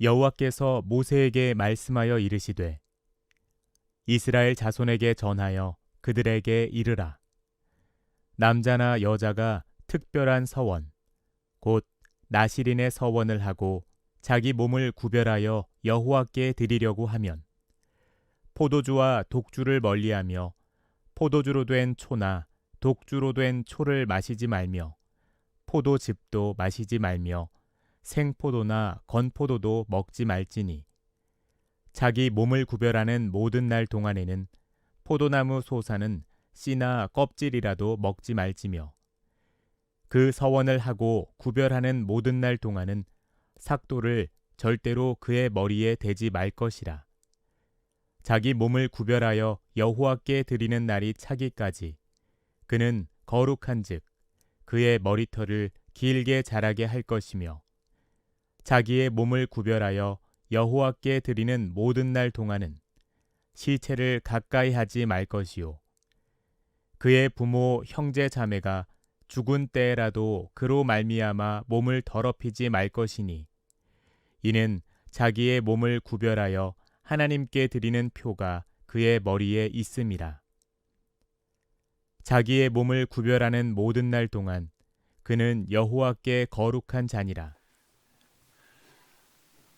여호와께서 모세에게 말씀하여 이르시되 이스라엘 자손에게 전하여 그들에게 이르라. 남자나 여자가 특별한 서원 곧 나실인의 서원을 하고 자기 몸을 구별하여 여호와께 드리려고 하면 포도주와 독주를 멀리하며 포도주로 된 초나 독주로 된 초를 마시지 말며 포도즙도 마시지 말며 생포도나 건포도도 먹지 말지니 자기 몸을 구별하는 모든 날 동안에는 포도나무 소사는 씨나 껍질이라도 먹지 말지며 그 서원을 하고 구별하는 모든 날 동안은 삭도를 절대로 그의 머리에 대지 말 것이라. 자기 몸을 구별하여 여호와께 드리는 날이 차기까지 그는 거룩한즉 그의 머리털을 길게 자라게 할 것이며 자기의 몸을 구별하여 여호와께 드리는 모든 날 동안은 시체를 가까이 하지 말 것이요 그의 부모 형제 자매가 죽은 때라도 그로 말미암아 몸을 더럽히지 말 것이니 이는 자기의 몸을 구별하여 하나님께 드리는 표가 그의 머리에 있음이라. 자기의 몸을 구별하는 모든 날 동안 그는 여호와께 거룩한 자니라.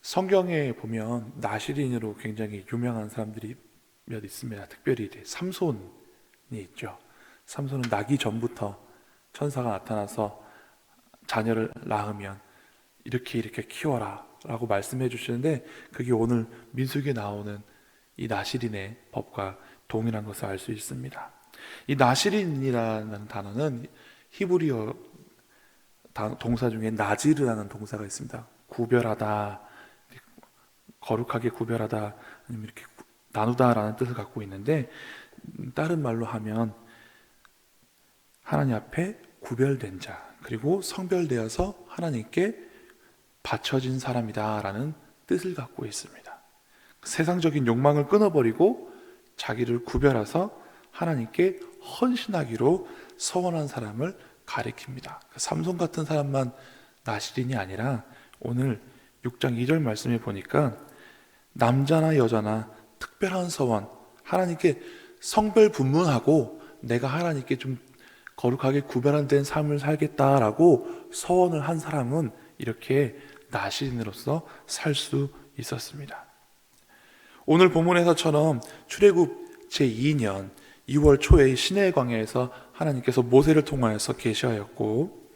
성경에 보면 나실인으로 굉장히 유명한 사람들이 몇 있습니다. 특별히 삼손이 있죠. 삼손은 나기 전부터 천사가 나타나서 자녀를 낳으면 이렇게 키워라 라고 말씀해 주시는데 그게 오늘 민수기에 나오는 이 나실인의 법과 동일한 것을 알 수 있습니다. 이 나실인이라는 단어는 히브리어 동사 중에 나지르라는 동사가 있습니다. 구별하다, 거룩하게 구별하다, 아니면 이렇게 나누다라는 뜻을 갖고 있는데 다른 말로 하면 하나님 앞에 구별된 자, 그리고 성별되어서 하나님께 바쳐진 사람이다라는 뜻을 갖고 있습니다. 세상적인 욕망을 끊어버리고 자기를 구별해서 하나님께 헌신하기로 서원한 사람을 가리킵니다. 삼손 같은 사람만 나실인이 아니라 오늘 6장 2절 말씀에 보니까 남자나 여자나 특별한 서원, 하나님께 성별 분문하고 내가 하나님께 좀 거룩하게 구별된 삶을 살겠다라고 서원을 한 사람은 이렇게 나실인으로서 살 수 있었습니다. 오늘 본문에서처럼 출애굽 제2년 2월 초에 시내의 광야에서 하나님께서 모세를 통하여서 계시하였고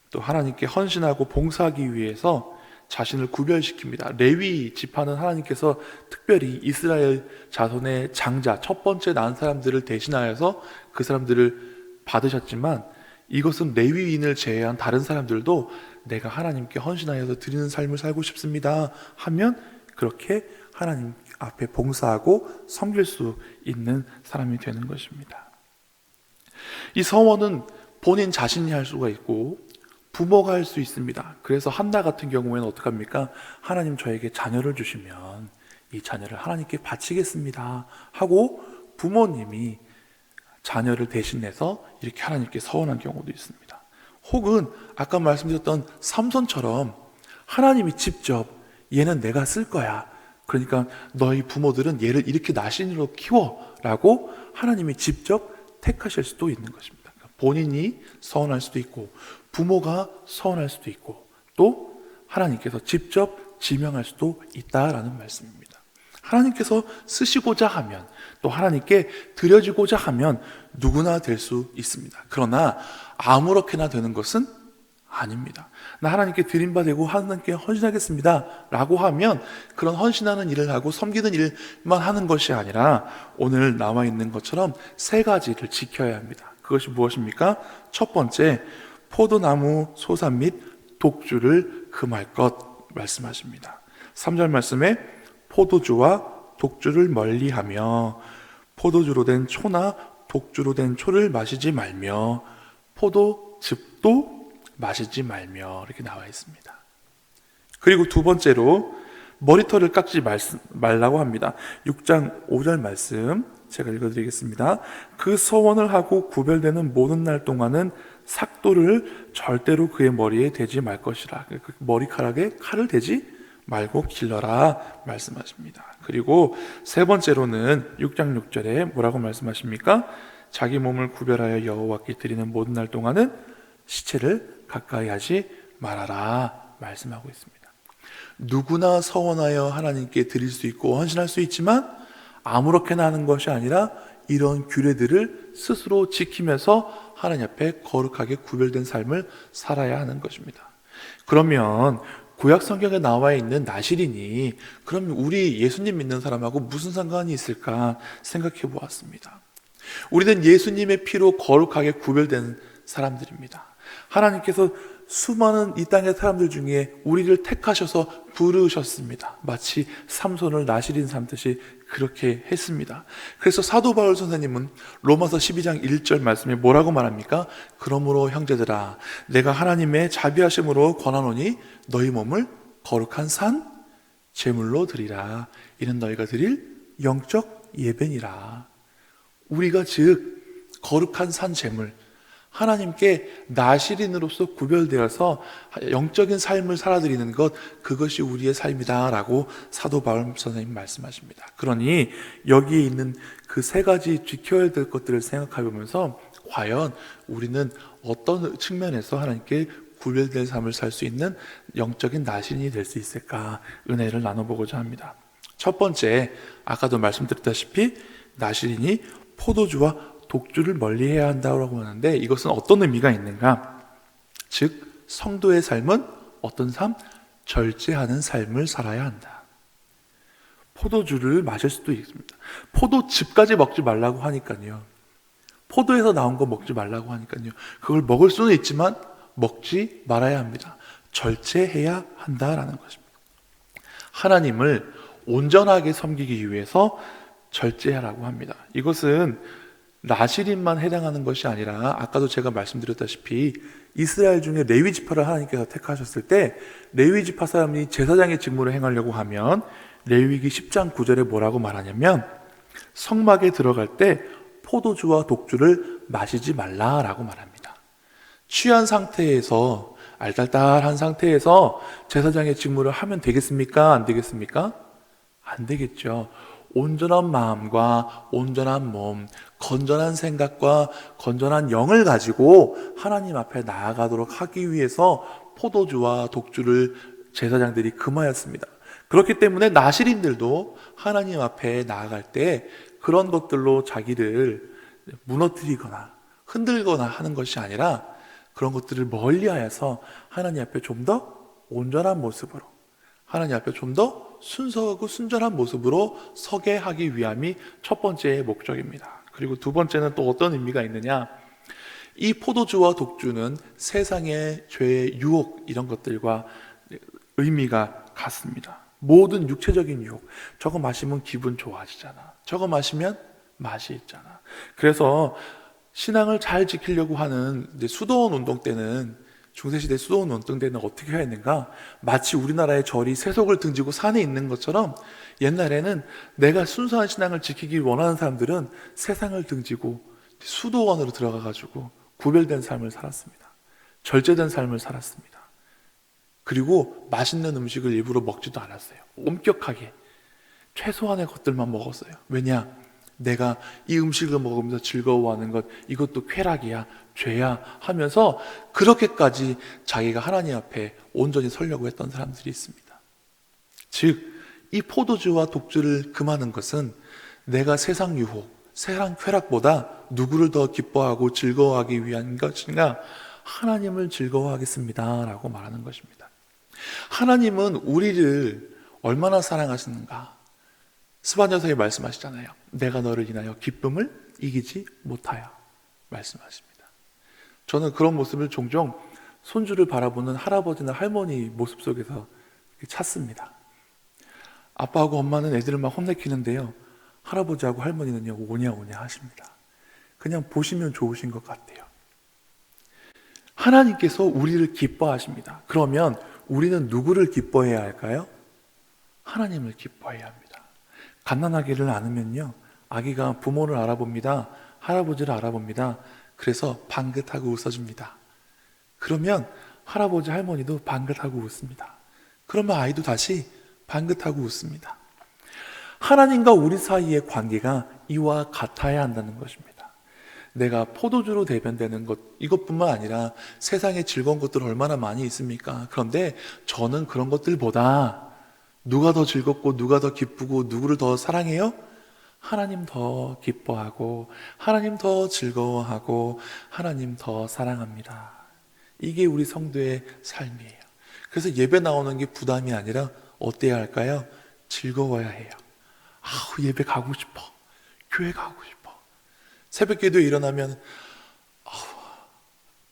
또 하나님께 헌신하고 봉사하기 위해서 자신을 구별시킵니다. 레위 지파는 하나님께서 특별히 이스라엘 자손의 장자, 첫 번째 낳은 사람들을 대신하여서 그 사람들을 받으셨지만 이것은 레위인을 제외한 다른 사람들도 내가 하나님께 헌신하여서 드리는 삶을 살고 싶습니다 하면 그렇게 하나님 앞에 봉사하고 섬길 수 있는 사람이 되는 것입니다. 이 서원은 본인 자신이 할 수가 있고 부모가 할 수 있습니다. 그래서 한나 같은 경우에는 어떡합니까? 하나님 저에게 자녀를 주시면 이 자녀를 하나님께 바치겠습니다 하고 부모님이 자녀를 대신해서 이렇게 하나님께 서원한 경우도 있습니다. 혹은 아까 말씀드렸던 삼손처럼 하나님이 직접 얘는 내가 쓸 거야, 그러니까 너희 부모들은 얘를 이렇게 나신으로 키워 라고 하나님이 직접 택하실 수도 있는 것입니다. 본인이 서원할 수도 있고 부모가 서원할 수도 있고 또 하나님께서 직접 지명할 수도 있다라는 말씀입니다. 하나님께서 쓰시고자 하면 또 하나님께 드려지고자 하면 누구나 될 수 있습니다. 그러나 아무렇게나 되는 것은 아닙니다. 나 하나님께 드림받고 하나님께 헌신하겠습니다 라고 하면 그런 헌신하는 일을 하고 섬기는 일만 하는 것이 아니라 오늘 나와 있는 것처럼 세 가지를 지켜야 합니다. 그것이 무엇입니까? 첫 번째, 포도나무 소산 및 독주를 금할 것 말씀하십니다. 3절 말씀에 포도주와 독주를 멀리하며 포도주로 된 초나 독주로 된 초를 마시지 말며 포도즙도 마시지 말며 이렇게 나와 있습니다. 그리고 두 번째로 머리털을 깎지 말라고 합니다. 6장 5절 말씀 제가 읽어드리겠습니다. 그 서원을 하고 구별되는 모든 날 동안은 삭도를 절대로 그의 머리에 대지 말 것이라. 그 머리카락에 칼을 대지 말고 길러라 말씀하십니다. 그리고 세 번째로는 6장 6절에 뭐라고 말씀하십니까? 자기 몸을 구별하여 여호와께 드리는 모든 날 동안은 시체를 가까이 하지 말아라 말씀하고 있습니다. 누구나 서원하여 하나님께 드릴 수 있고 헌신할 수 있지만 아무렇게나 하는 것이 아니라 이런 규례들을 스스로 지키면서 하나님 앞에 거룩하게 구별된 삶을 살아야 하는 것입니다. 그러면 구약 성경에 나와 있는 나실인이 그럼 우리 예수님 믿는 사람하고 무슨 상관이 있을까 생각해 보았습니다. 우리는 예수님의 피로 거룩하게 구별된 사람들입니다. 하나님께서 수많은 이 땅의 사람들 중에 우리를 택하셔서 부르셨습니다. 마치 삼손을 나실인 삼듯이 그렇게 했습니다. 그래서 사도 바울 선생님은 로마서 12장 1절 말씀에 뭐라고 말합니까? 그러므로 형제들아 내가 하나님의 자비하심으로 권하노니 너희 몸을 거룩한 산 제물로 드리라. 이는 너희가 드릴 영적 예배니라. 우리가 즉 거룩한 산 제물, 하나님께 나실인으로서 구별되어서 영적인 삶을 살아드리는 것, 그것이 우리의 삶이다 라고 사도 바울 선생님 말씀하십니다. 그러니 여기에 있는 그 세 가지 지켜야 될 것들을 생각해 보면서 과연 우리는 어떤 측면에서 하나님께 구별된 삶을 살 수 있는 영적인 나실인이 될 수 있을까 은혜를 나눠보고자 합니다. 첫 번째, 아까도 말씀드렸다시피 나실인이 포도주와 독주를 멀리해야 한다고 하는데 이것은 어떤 의미가 있는가? 즉 성도의 삶은 어떤 삶? 절제하는 삶을 살아야 한다. 포도주를 마실 수도 있습니다. 포도즙까지 먹지 말라고 하니까요. 포도에서 나온 거 먹지 말라고 하니까요. 그걸 먹을 수는 있지만 먹지 말아야 합니다. 절제해야 한다라는 것입니다. 하나님을 온전하게 섬기기 위해서 절제하라고 합니다. 이것은 나실인만 해당하는 것이 아니라 아까도 제가 말씀드렸다시피 이스라엘 중에 레위 지파를 하나님께서 택하셨을 때 레위 지파 사람이 제사장의 직무를 행하려고 하면 레위기 10장 9절에 뭐라고 말하냐면 성막에 들어갈 때 포도주와 독주를 마시지 말라라고 말합니다. 취한 상태에서 알딸딸한 상태에서 제사장의 직무를 하면 되겠습니까? 안 되겠습니까? 안 되겠죠. 온전한 마음과 온전한 몸, 건전한 생각과 건전한 영을 가지고 하나님 앞에 나아가도록 하기 위해서 포도주와 독주를 제사장들이 금하였습니다. 그렇기 때문에 나실인들도 하나님 앞에 나아갈 때 그런 것들로 자기를 무너뜨리거나 흔들거나 하는 것이 아니라 그런 것들을 멀리하여서 하나님 앞에 좀 더 온전한 모습으로, 하나님 앞에 좀 더 순수하고 순전한 모습으로 서게 하기 위함이 첫 번째의 목적입니다. 그리고 두 번째는 또 어떤 의미가 있느냐? 이 포도주와 독주는 세상의 죄의 유혹 이런 것들과 의미가 같습니다. 모든 육체적인 유혹, 저거 마시면 기분 좋아지잖아, 저거 마시면 맛이 있잖아. 그래서 신앙을 잘 지키려고 하는 수도원 운동 때는, 중세시대 수도원 운동 때는 어떻게 해야 했는가? 마치 우리나라의 절이 세속을 등지고 산에 있는 것처럼 옛날에는 내가 순수한 신앙을 지키기 원하는 사람들은 세상을 등지고 수도원으로 들어가가지고 구별된 삶을 살았습니다. 절제된 삶을 살았습니다. 그리고 맛있는 음식을 일부러 먹지도 않았어요. 엄격하게 최소한의 것들만 먹었어요. 왜냐? 내가 이 음식을 먹으면서 즐거워하는 것, 이것도 쾌락이야, 죄야 하면서 그렇게까지 자기가 하나님 앞에 온전히 서려고 했던 사람들이 있습니다. 즉, 이 포도주와 독주를 금하는 것은 내가 세상 유혹, 세상 쾌락보다 누구를 더 기뻐하고 즐거워하기 위한 것인가? 하나님을 즐거워하겠습니다 라고 말하는 것입니다. 하나님은 우리를 얼마나 사랑하시는가? 스바냐서에 말씀하시잖아요. 내가 너를 인하여 기쁨을 이기지 못하여 말씀하십니다. 저는 그런 모습을 종종 손주를 바라보는 할아버지나 할머니 모습 속에서 찾습니다. 아빠하고 엄마는 애들을 막 혼내키는데요, 할아버지하고 할머니는요 오냐오냐 하십니다. 그냥 보시면 좋으신 것 같아요. 하나님께서 우리를 기뻐하십니다. 그러면 우리는 누구를 기뻐해야 할까요? 하나님을 기뻐해야 합니다. 갓난아기를 안으면요, 아기가 부모를 알아봅니다. 할아버지를 알아봅니다. 그래서 방긋하고 웃어줍니다. 그러면 할아버지 할머니도 방긋하고 웃습니다. 그러면 아이도 다시 방긋하고 웃습니다. 하나님과 우리 사이의 관계가 이와 같아야 한다는 것입니다. 내가 포도주로 대변되는 것, 이것뿐만 아니라 세상에 즐거운 것들 얼마나 많이 있습니까? 그런데 저는 그런 것들보다 누가 더 즐겁고 누가 더 기쁘고 누구를 더 사랑해요? 하나님 더 기뻐하고 하나님 더 즐거워하고 하나님 더 사랑합니다. 이게 우리 성도의 삶이에요. 그래서 예배 나오는 게 부담이 아니라 어때야 할까요? 즐거워야 해요. 예배 가고 싶어. 교회 가고 싶어. 새벽 기도에 일어나면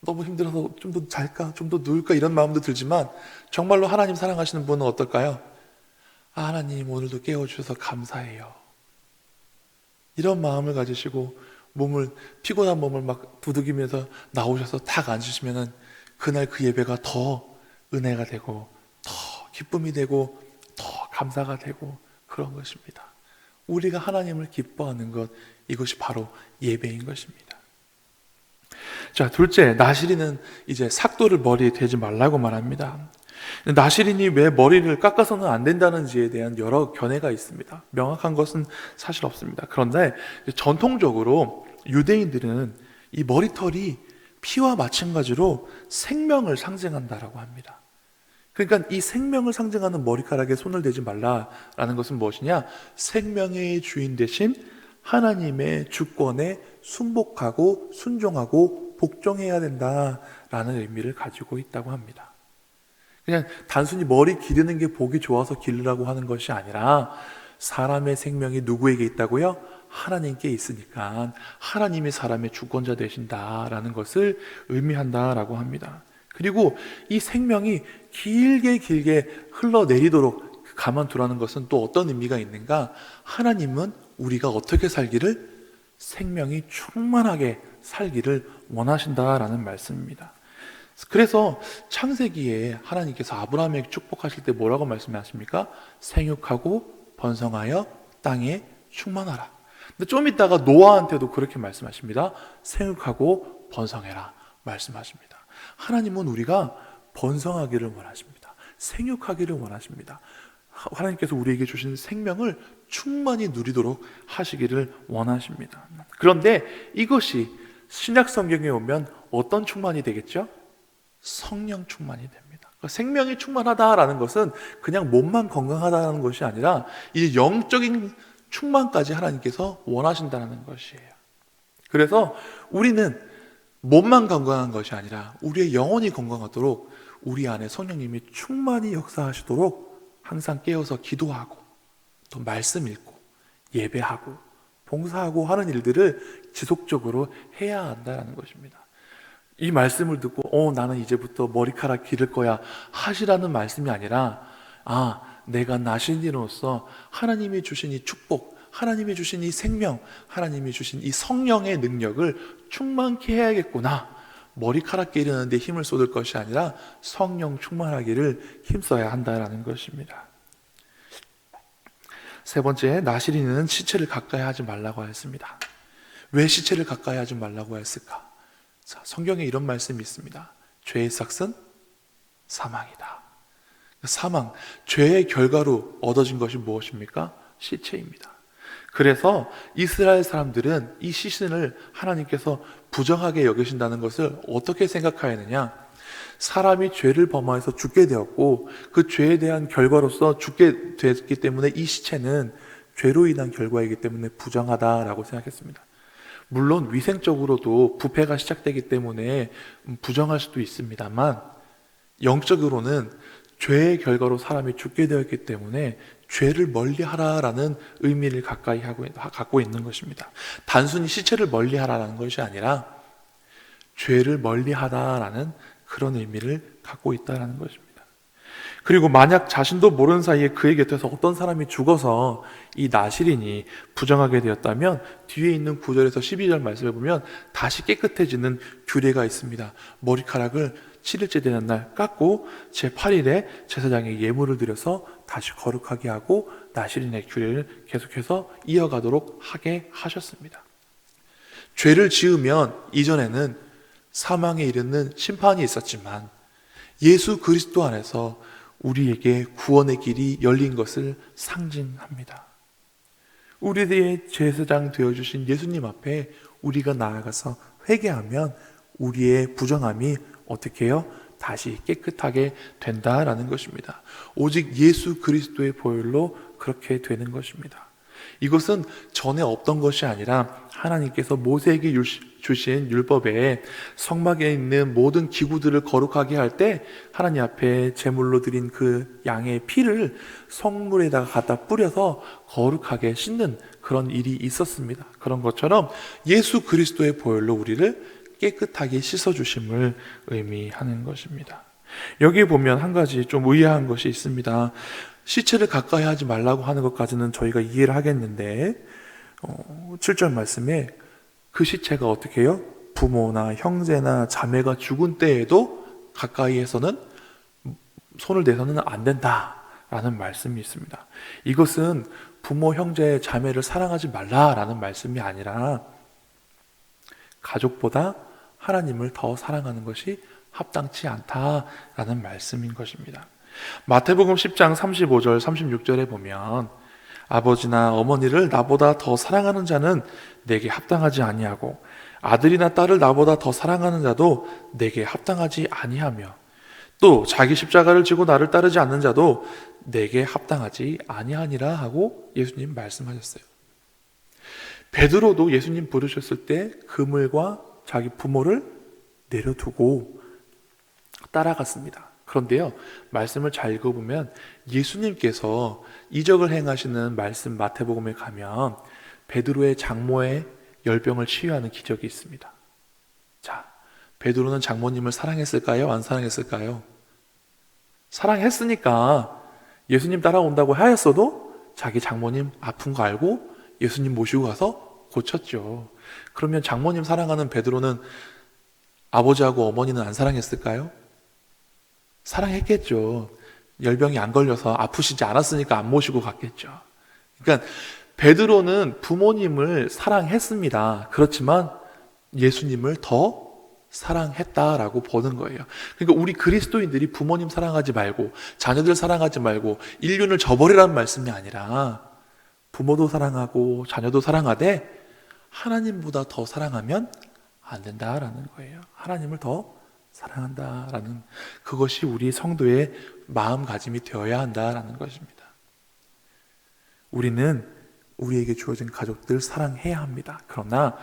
너무 힘들어서 좀 더 잘까? 좀 더 누울까? 이런 마음도 들지만 정말로 하나님 사랑하시는 분은 어떨까요? 하나님 오늘도 깨워주셔서 감사해요. 이런 마음을 가지시고 피곤한 몸을 막 부득이면서 나오셔서 탁 앉으시면은 그날 그 예배가 더 은혜가 되고 더 기쁨이 되고 더 감사가 되고 그런 것입니다. 우리가 하나님을 기뻐하는 것, 이것이 바로 예배인 것입니다. 자, 둘째, 나시린은 이제 삭도를 머리에 대지 말라고 말합니다. 나시린이 왜 머리를 깎아서는 안 된다는지에 대한 여러 견해가 있습니다. 명확한 것은 사실 없습니다. 그런데 전통적으로 유대인들은 이 머리털이 피와 마찬가지로 생명을 상징한다라고 합니다. 그러니까 이 생명을 상징하는 머리카락에 손을 대지 말라라는 것은 무엇이냐? 생명의 주인 되신 하나님의 주권에 순복하고 순종하고 복종해야 된다라는 의미를 가지고 있다고 합니다. 그냥 단순히 머리 기르는 게 보기 좋아서 기르라고 하는 것이 아니라 사람의 생명이 누구에게 있다고요? 하나님께 있으니까 하나님이 사람의 주권자 되신다라는 것을 의미한다라고 합니다. 그리고 이 생명이 길게 흘러내리도록 가만두라는 것은 또 어떤 의미가 있는가? 하나님은 우리가 어떻게 살기를? 생명이 충만하게 살기를 원하신다라는 말씀입니다. 그래서 창세기에 하나님께서 아브라함에게 축복하실 때 뭐라고 말씀하십니까? 생육하고 번성하여 땅에 충만하라. 근데 좀 이따가 노아한테도 그렇게 말씀하십니다. 생육하고 번성해라 말씀하십니다. 하나님은 우리가 번성하기를 원하십니다. 생육하기를 원하십니다. 하나님께서 우리에게 주신 생명을 충만히 누리도록 하시기를 원하십니다. 그런데 이것이 신약 성경에 오면 어떤 충만이 되겠죠? 성령 충만이 됩니다. 그러니까 생명이 충만하다라는 것은 그냥 몸만 건강하다는 것이 아니라 이 영적인 충만까지 하나님께서 원하신다는 것이에요. 그래서 우리는 몸만 건강한 것이 아니라 우리의 영혼이 건강하도록 우리 안에 성령님이 충만히 역사하시도록 항상 깨어서 기도하고 또 말씀 읽고 예배하고 봉사하고 하는 일들을 지속적으로 해야 한다는 것입니다. 이 말씀을 듣고 나는 이제부터 머리카락 기를 거야 하시라는 말씀이 아니라 내가 나신이로서 하나님이 주신 이 축복, 하나님이 주신 이 생명, 하나님이 주신 이 성령의 능력을 충만케 해야겠구나. 머리카락 기르는데 힘을 쏟을 것이 아니라 성령 충만하기를 힘써야 한다는 것입니다. 세 번째, 나시린은 시체를 가까이 하지 말라고 했습니다. 왜 시체를 가까이 하지 말라고 했을까? 자, 성경에 이런 말씀이 있습니다. 죄의 삭은 사망이다. 사망, 죄의 결과로 얻어진 것이 무엇입니까? 시체입니다. 그래서 이스라엘 사람들은 이 시신을 하나님께서 부정하게 여기신다는 것을 어떻게 생각하였느냐? 사람이 죄를 범하여서 죽게 되었고 그 죄에 대한 결과로서 죽게 됐기 때문에 이 시체는 죄로 인한 결과이기 때문에 부정하다라고 생각했습니다. 물론 위생적으로도 부패가 시작되기 때문에 부정할 수도 있습니다만 영적으로는 죄의 결과로 사람이 죽게 되었기 때문에 죄를 멀리하라라는 의미를 갖고 있는 것입니다. 단순히 시체를 멀리하라는 것이 아니라 죄를 멀리하다라는 그런 의미를 갖고 있다는 것입니다. 그리고 만약 자신도 모르는 사이에 그의 곁에서 어떤 사람이 죽어서 이 나시린이 부정하게 되었다면 뒤에 있는 9절에서 12절 말씀을 보면 다시 깨끗해지는 규례가 있습니다. 머리카락을 7일째 되는 날 깎고 제8일에 제사장에 예물을 드려서 다시 거룩하게 하고 나시린의 규례를 계속해서 이어가도록 하게 하셨습니다. 죄를 지으면 이전에는 사망에 이르는 심판이 있었지만 예수 그리스도 안에서 우리에게 구원의 길이 열린 것을 상징합니다. 우리의 제사장 되어주신 예수님 앞에 우리가 나아가서 회개하면 우리의 부정함이 어떻게 해요? 다시 깨끗하게 된다라는 것입니다. 오직 예수 그리스도의 보혈로 그렇게 되는 것입니다. 이것은 전에 없던 것이 아니라 하나님께서 모세에게 주신 율법에 성막에 있는 모든 기구들을 거룩하게 할 때 하나님 앞에 제물로 드린 그 양의 피를 성물에다가 갖다 뿌려서 거룩하게 씻는 그런 일이 있었습니다. 그런 것처럼 예수 그리스도의 보혈로 우리를 깨끗하게 씻어주심을 의미하는 것입니다. 여기 보면 한 가지 좀 의아한 것이 있습니다. 시체를 가까이 하지 말라고 하는 것까지는 저희가 이해를 하겠는데 7절 말씀에 그 시체가 어떻게 해요? 부모나 형제나 자매가 죽은 때에도 가까이에서는 손을 대서는 안 된다라는 말씀이 있습니다. 이것은 부모, 형제, 자매를 사랑하지 말라라는 말씀이 아니라 가족보다 하나님을 더 사랑하는 것이 합당치 않다라는 말씀인 것입니다. 마태복음 10장 35절 36절에 보면 아버지나 어머니를 나보다 더 사랑하는 자는 내게 합당하지 아니하고 아들이나 딸을 나보다 더 사랑하는 자도 내게 합당하지 아니하며 또 자기 십자가를 지고 나를 따르지 않는 자도 내게 합당하지 아니하니라 하고 예수님 말씀하셨어요. 베드로도 예수님 부르셨을 때 그물과 자기 부모를 내려두고 따라갔습니다. 그런데요, 말씀을 잘 읽어보면 예수님께서 이적을 행하시는 말씀 마태복음에 가면 베드로의 장모의 열병을 치유하는 기적이 있습니다. 자, 베드로는 장모님을 사랑했을까요? 안 사랑했을까요? 사랑했으니까 예수님 따라온다고 하였어도 자기 장모님 아픈 거 알고 예수님 모시고 가서 고쳤죠. 그러면 장모님 사랑하는 베드로는 아버지하고 어머니는 안 사랑했을까요? 사랑했겠죠. 열병이 안 걸려서 아프시지 않았으니까 안 모시고 갔겠죠. 그러니까 베드로는 부모님을 사랑했습니다. 그렇지만 예수님을 더 사랑했다라고 보는 거예요. 그러니까 우리 그리스도인들이 부모님 사랑하지 말고 자녀들 사랑하지 말고 인륜을 저버리라는 말씀이 아니라 부모도 사랑하고 자녀도 사랑하되 하나님보다 더 사랑하면 안 된다라는 거예요. 하나님을 더 사랑한다라는 그것이 우리 성도의 마음가짐이 되어야 한다라는 것입니다. 우리는 우리에게 주어진 가족들 사랑해야 합니다. 그러나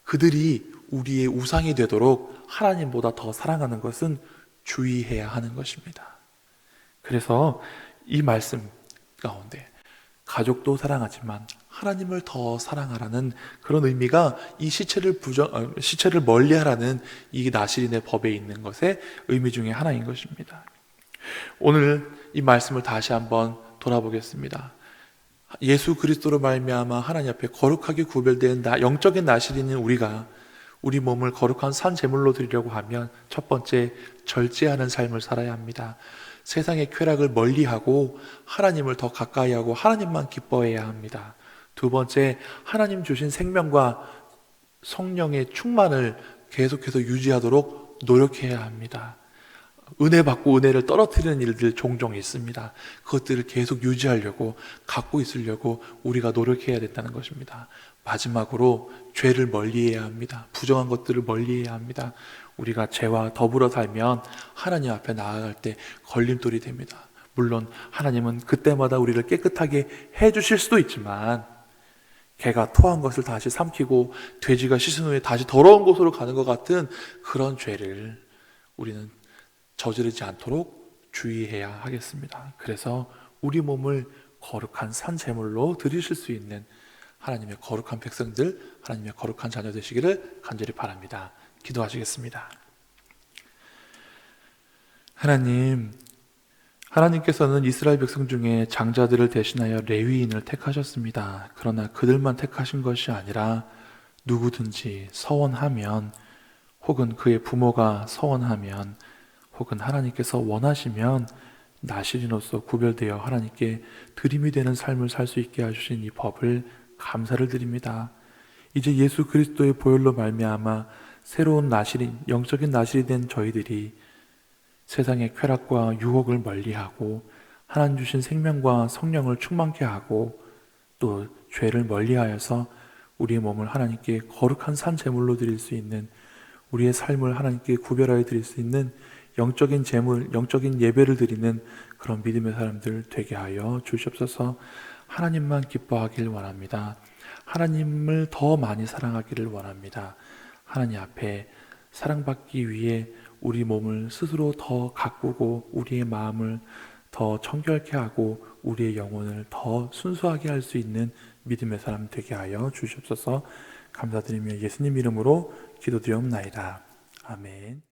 그들이 우리의 우상이 되도록 하나님보다 더 사랑하는 것은 주의해야 하는 것입니다. 그래서 이 말씀 가운데 가족도 사랑하지만 하나님을 더 사랑하라는 그런 의미가 이 시체를 멀리하라는 이 나시린의 법에 있는 것의 의미 중에 하나인 것입니다. 오늘 이 말씀을 다시 한번 돌아보겠습니다. 예수 그리스도로 말미암아 하나님 앞에 거룩하게 구별된 영적인 나시린인 우리가 우리 몸을 거룩한 산 제물로 드리려고 하면 첫 번째, 절제하는 삶을 살아야 합니다. 세상의 쾌락을 멀리하고 하나님을 더 가까이 하고 하나님만 기뻐해야 합니다. 두 번째, 하나님 주신 생명과 성령의 충만을 계속해서 유지하도록 노력해야 합니다. 은혜 받고 은혜를 떨어뜨리는 일들 종종 있습니다. 그것들을 계속 유지하려고, 갖고 있으려고 우리가 노력해야 된다는 것입니다. 마지막으로 죄를 멀리해야 합니다. 부정한 것들을 멀리해야 합니다. 우리가 죄와 더불어 살면 하나님 앞에 나아갈 때 걸림돌이 됩니다. 물론 하나님은 그때마다 우리를 깨끗하게 해주실 수도 있지만 개가 토한 것을 다시 삼키고 돼지가 씻은 후에 다시 더러운 곳으로 가는 것 같은 그런 죄를 우리는 저지르지 않도록 주의해야 하겠습니다. 그래서 우리 몸을 거룩한 산 제물로 드리실 수 있는 하나님의 거룩한 백성들, 하나님의 거룩한 자녀 되시기를 간절히 바랍니다. 기도하시겠습니다. 하나님께서는 이스라엘 백성 중에 장자들을 대신하여 레위인을 택하셨습니다. 그러나 그들만 택하신 것이 아니라 누구든지 서원하면, 혹은 그의 부모가 서원하면, 혹은 하나님께서 원하시면 나시린으로서 구별되어 하나님께 드림이 되는 삶을 살 수 있게 해주신 이 법을 감사를 드립니다. 이제 예수 그리스도의 보혈로 말미암아 새로운 나시린, 영적인 나시린이 된 저희들이 세상의 쾌락과 유혹을 멀리하고 하나님 주신 생명과 성령을 충만케 하고 또 죄를 멀리하여서 우리의 몸을 하나님께 거룩한 산 제물로 드릴 수 있는, 우리의 삶을 하나님께 구별하여 드릴 수 있는 영적인 제물, 영적인 예배를 드리는 그런 믿음의 사람들 되게 하여 주시옵소서. 하나님만 기뻐하길 원합니다. 하나님을 더 많이 사랑하기를 원합니다. 하나님 앞에 사랑받기 위해 우리 몸을 스스로 더 가꾸고 우리의 마음을 더 청결케 하고 우리의 영혼을 더 순수하게 할 수 있는 믿음의 사람 되게 하여 주시옵소서. 감사드리며 예수님 이름으로 기도드리옵나이다. 아멘.